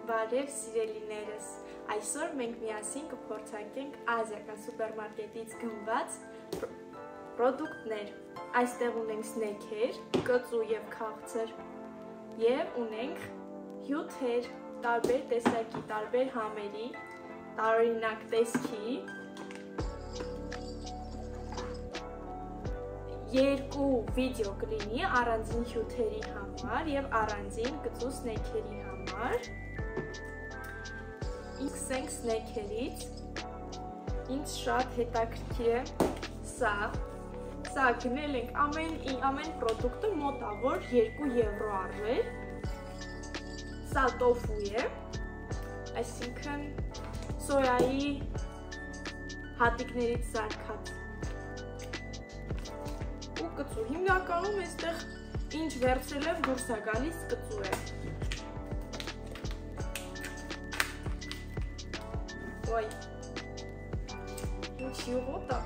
Բարև սիրելիներս, այսօր մենք միասին կփորձարկենք ազիական սուպերմարկետից գնված պրոդուկտներ։ Այստեղ ունենք սնեքեր, կծու և քաղցր և ունենք հյութեր, տարբեր տեսակի, տարբեր համերի, տարօրինակ տեսքի, երկու վիդեո կլինի առանձին հյութերի համար և առանձին կծու սնեքերի համար։ Սկսենք սնեքերից, ինձ շատ հետաքրքիր է սա գնել ենք ամեն պրոդուկտը մոտավոր 2 եվրո արվել, սա տոֆու է, այսինքն սոյայի հատիկներից զարդված ու կծու, հիմնականում այստեղ ինչ վերցրել եմ դուրս է գալիս կծու է։ Ոյ, ինչ յուղոտ է,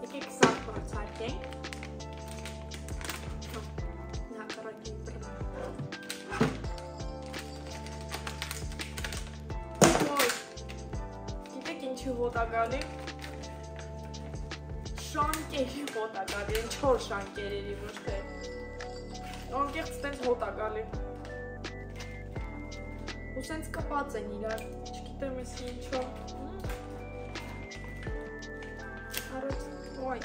եկեք սա փորձարկենք։ Գիտեք ինչի հոտ է գալի։ Շանկերի հոտ է գալի, են 4 շանկերերի ոչ թե։ Անկեղծ տենց հոտ է գալի։ Ու սենց կպած են իրար, չգիտեմ ես ինչո։ Արոց, ոյ,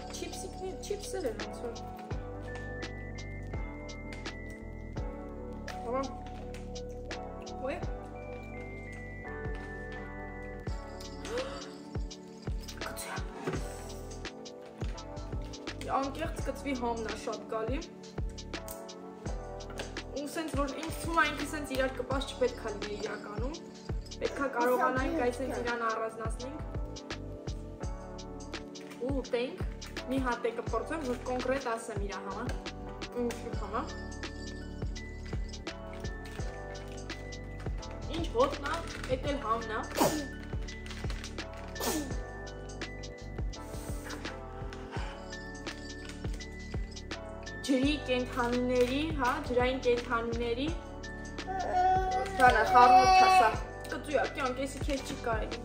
չիպսեր են ոնց որ։ Ոյ։ Անկեղծ կծվի համն է շատ գալի ու սենց որ ինձ թվում է ինքը սենց իրար կպած չպետք է լինի իրականում, պետք է կարողանանք այս սենց իրան առանձնացնենք ու ուտենք, մի հատ է կփորձեմ, որ կոնկրետ ասեմ իրա համա, ինչի համա, ինչ հոտն է, էդ էլ համն է, ջրի կենթանիների, ջրային կենթանիների դանա խառնոտ թասա կծու է, կյանք եսի քեզ չի կարելի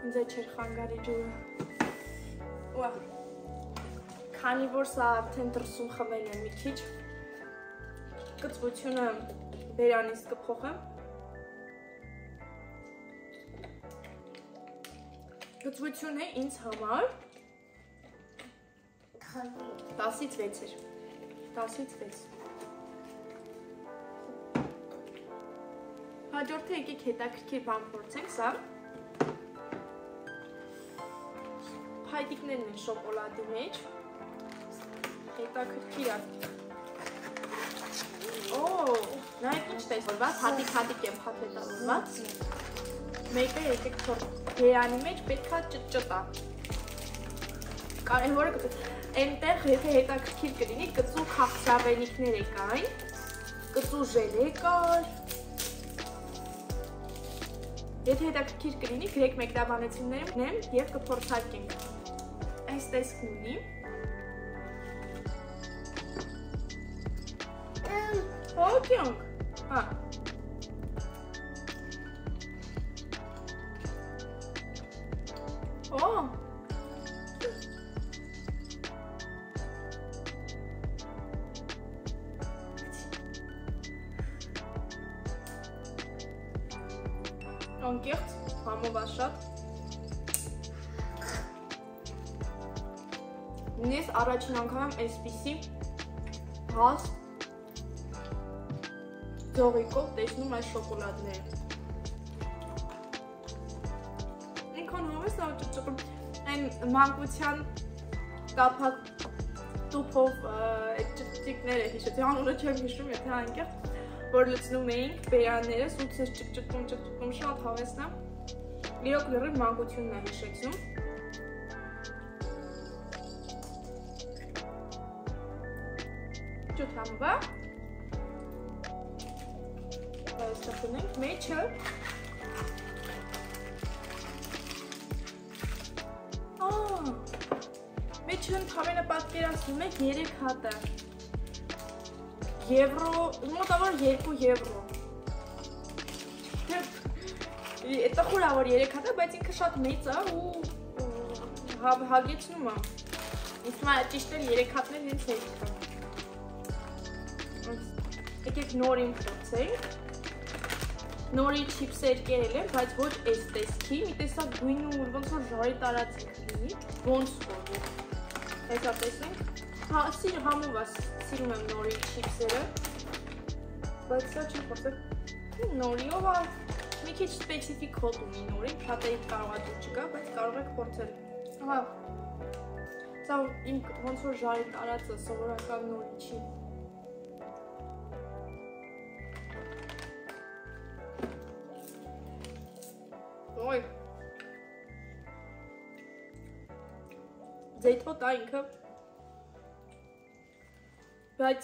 ինձ է չեր խանգարի ջուրը քանի որ սա արդեն դրսում խմել եմ մի քիչ կծվությունը բերանից կփոխեմ կծվություն է ինձ համար 10-ից 6 էր, 10-ից 6 հաջորդը եկեք հետաքրքիր բան փորձենք, սա փայտիկներն են շոկոլադի մեջ հետաքրքիր է նայեք ինչ տեսորված, հատիկ եմ փաթեթավորված մեկը եկեք բերանի մեջ պետք է ճտճտա կարևորը Այնտեղ եթե հետաքրքիր կլինի կծու քաղցրավենիքներ եկային, կծու ժելե կար, եթե հետաքրքիր կլինի գրեք մեկնաբանություններում և կփորձարկենք, այս տեսքն ունի, հոքյոնք, անկեղծ, համովա շատ Ես առաջին անգամ եմ այսպիսի հաս ձողիկով տեսնում այս շոկոլադները ինքան համես նա ճպճպում այն մանկության տափակ տուփով այդ ճպճիկները հիշեցի, անունը չեմ հիշում, եթե անկեղծ որ լցնում էինք բերաններս ու ցես ճպճպում շատ հավեսն է իրոք լրիվ մանկությունն է հիշեցնում ջութ համվա այստեղ ունենք մեջը մեջը ընդհանրապես պատկերացնում եք 3 հատը։ Եվրո, մոտավոր 2 եվրո։ Դա խորավոր 3 հատ է, բայց ինքը շատ մեծ է ու հագեցնում է։ Իսկ մա ճիշտ է 3 հատներ հենց հերիք է։ Եկեք նորին փորձենք։ Նորի չիփսեր կերել եմ, բայց ոչ այս տեսքի, մի տեսակ գույնը ու ոնց որ ժարի տարածիկ լինի, ոնց որ։ Հեսա տեսնենք։ Հա, համով է, սիրում եմ նորի չիփսերը։ Բայց սա չի փորձել։ Նորիով է մի քիչ սպეციფიկ հոտ ունի նորին, շատ է կարող է դուր չգա, բայց կարող եք փորձել։ Ահա։ Սա իմ ոնց որ ժարի տարածը սովորական նորի չի։ Ոյ։ Ձեթոտ է ինքը։ Բայց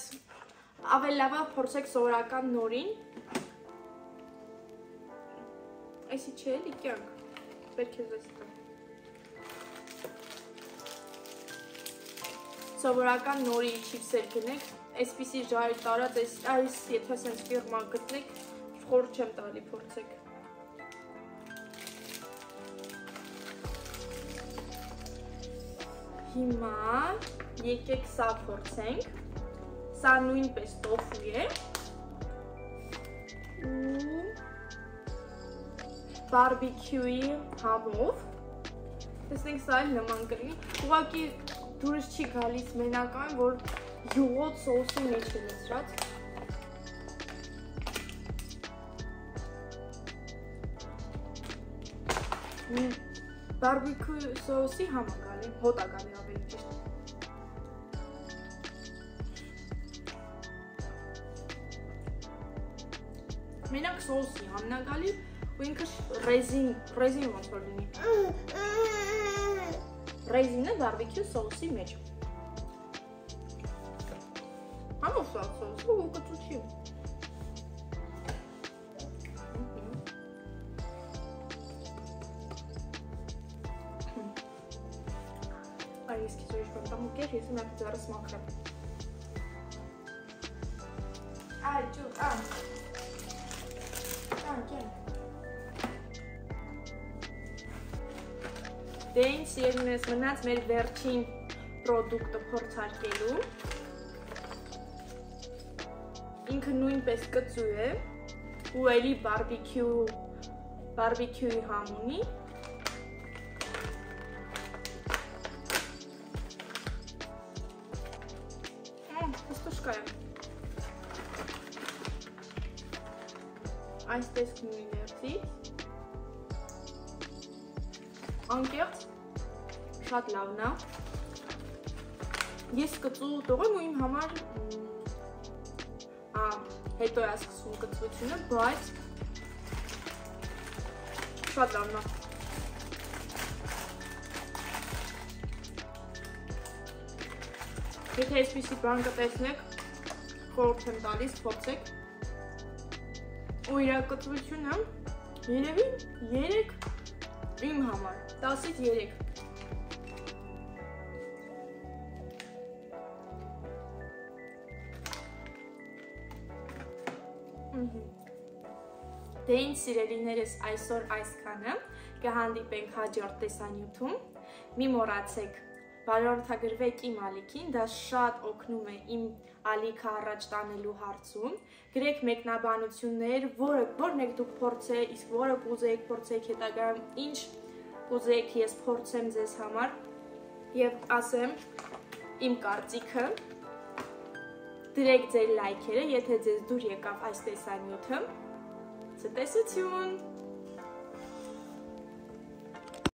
ավելի լավ է փորձեք սովորական նորին։ Այսի չէ, էլի կյանք, պետք է զես կա։ Սովորական նորի չիփսեր գնեք, այսպիսի ժարի տարած, այս եթե սենց ֆիրմա գտնեք, խորհուրդ չեմ տալի փորձեք։ Հիմա եկեք սա փորձենք, սա նույնպես տոֆու է։ Բարբիքյուի համով, տեսնենք սա էլ նման կլինի, ուղղակի դուրս չի գալիս մենակայն, որ յուղոտ սոուսի մեջ է լցրած։ Բարբիքյու սոուսի համ է գալի, հոտ է գալի ավելի ճիշտ։ Մենակ սոուսի համն է գալի, ու ինքը ռեզին ոնց որ լինի։ Ռեզինը բարբիքյու սոուսի մեջ։ Համով սա սոուսը ու կծուչի։ Այ իսկ զույշ բանտամ ու կեր, ես ունակ ձարս մաքրեմ։ Այ ջուկ, կեն։ Դեն սիրնես մնաց մեր վերջին պրոդուկտը փորձարկելու։ Ինքը նույնպես կծու է ու էլի բարբիքյուի համ ունի։ Հստուշկա է։ Այս տեսքն ունի ներսից։ Անկեղծ, շատ լավն է։ Ես կծու տողեմ ու իմ համար հետո է սկսում կծվությունը, բայց շատ լավն է։ Եթե այսպիսի բան կտեսնեք, խորհուրդ եմ տալիս, փորձեք։ Ու իր կծվությունը երևի 3 իմ համար, 10-ից 3։ Դեն սիրելիներս այսօր այսքանը, կհանդիպենք հաջորդ տեսանյութում, մի մոռացեք վարորդագրվեք իմ ալիքին, դա շատ օգնում է իմ ալիքը առաջ տանելու հարցում, գրեք մեկնաբանություններ, որն եք դուք փորձեք, իսկ որը կուզեիք փորձեք հետագայում, ինչ կուզեիք ես փորձեմ ձեզ համար եւ ասեմ իմ կարծիքը, դրեք ձեր լայքերը, եթե ձեզ դուր եկավ այս տեսանյութը, ցտեսություն։